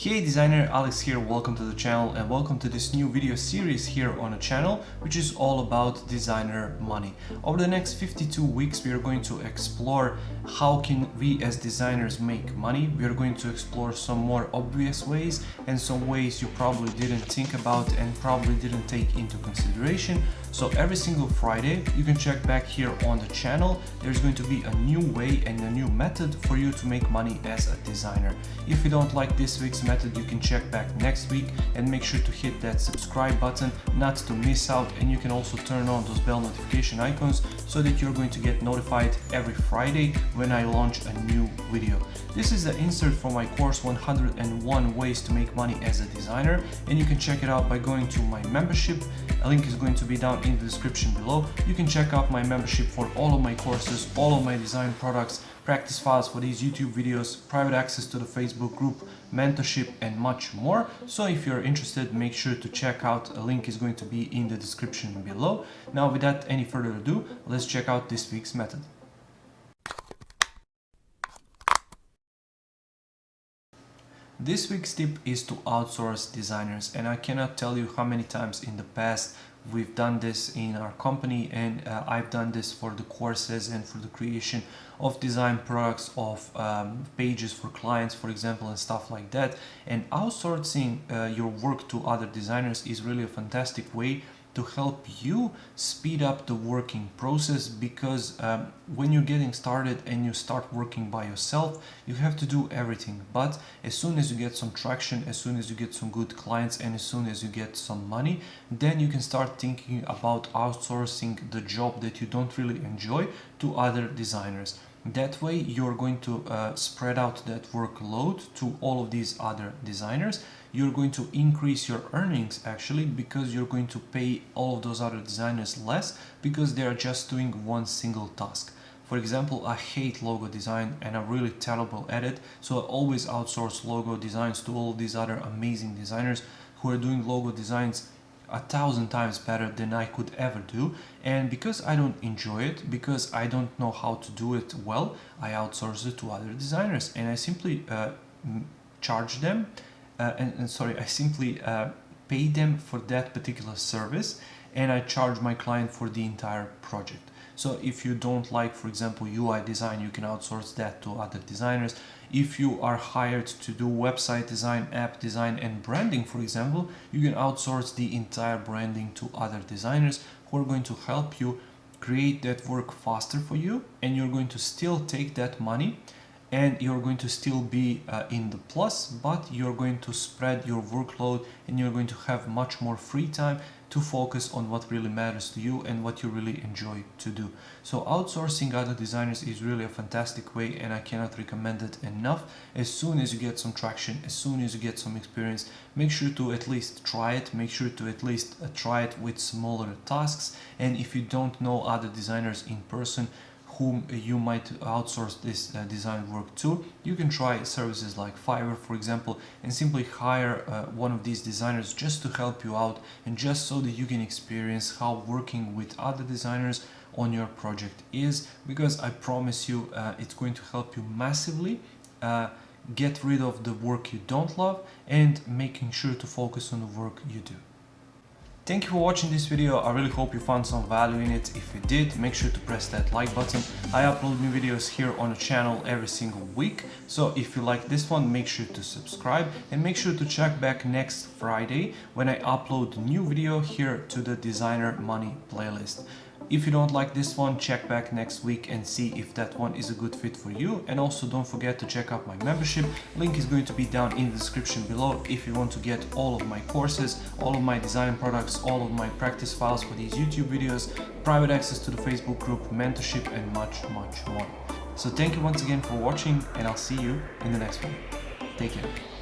Hey designer, Alex here, welcome to the channel and welcome to this new video series here on the channel, which is all about designer money. Over the next 52 weeks we are going to explore how can we as designers make money. We are going to explore some more obvious ways and some ways you probably didn't think about and probably didn't take into consideration. So every single Friday you can check back here on the channel. There's going to be a new way and a new method for you to make money as a designer. If you don't like this week's method, you can check back next week and make sure to hit that subscribe button not to miss out, and you can also turn on those bell notification icons so that you're going to get notified every Friday when I launch a new video. This is the insert for my course 101 ways to make money as a designer, and you can check it out by going to my membership. A link is going to be down in the description below. You can check out my membership for all of my courses, all of my design products, practice files for these YouTube videos, private access to the Facebook group, mentorship and much more. So if you're interested, make sure to check out. A link is going to be in the description below. Now without any further ado, let's check out this week's method. This week's tip is to outsource designers, and I cannot tell you how many times in the past we've done this in our company, and I've done this for the courses and for the creation of design products, of pages for clients, for example, and stuff like that. And outsourcing your work to other designers is really a fantastic way to help you speed up the working process, because when you're getting started and you start working by yourself, you have to do everything. But as soon as you get some traction, as soon as you get some good clients, and as soon as you get some money, then you can start thinking about outsourcing the job that you don't really enjoy to other designers. That way you're going to spread out that workload to all of these other designers. You're going to increase your earnings actually, because you're going to pay all of those other designers less because they are just doing one single task. For example, I hate logo design and I'm really terrible at it, so I always outsource logo designs to all of these other amazing designers who are doing logo designs 1,000 times better than I could ever do. And because I don't enjoy it, because I don't know how to do it well, I outsource it to other designers, and I simply charge them I simply pay them for that particular service, and I charge my client for the entire project. So if you don't like, for example, UI design, you can outsource that to other designers. If you are hired to do website design, app design and branding, for example, you can outsource the entire branding to other designers who are going to help you create that work faster for you, and you're going to still take that money and you're going to still be in the plus, but you're going to spread your workload and you're going to have much more free time to focus on what really matters to you and what you really enjoy to do. So outsourcing other designers is really a fantastic way, and I cannot recommend it enough. As soon as you get some traction, as soon as you get some experience, make sure to at least try it. Make sure to at least try it with smaller tasks. And if you don't know other designers in person whom you might outsource this design work to, you can try services like Fiverr, for example, and simply hire one of these designers just to help you out, and just so that you can experience how working with other designers on your project is, because I promise you it's going to help you massively get rid of the work you don't love and making sure to focus on the work you do. Thank you for watching this video. I really hope you found some value in it. If you did, make sure to press that like button. I upload new videos here on the channel every single week. So if you like this one, make sure to subscribe, and make sure to check back next Friday when I upload a new video here to the Designer Money playlist. If you don't like this one, check back next week and see if that one is a good fit for you. And also don't forget to check out my membership. Link is going to be down in the description below if you want to get all of my courses, all of my design products, all of my practice files for these YouTube videos, private access to the Facebook group, mentorship and much more. So thank you once again for watching, and I'll see you in the next one. Take care.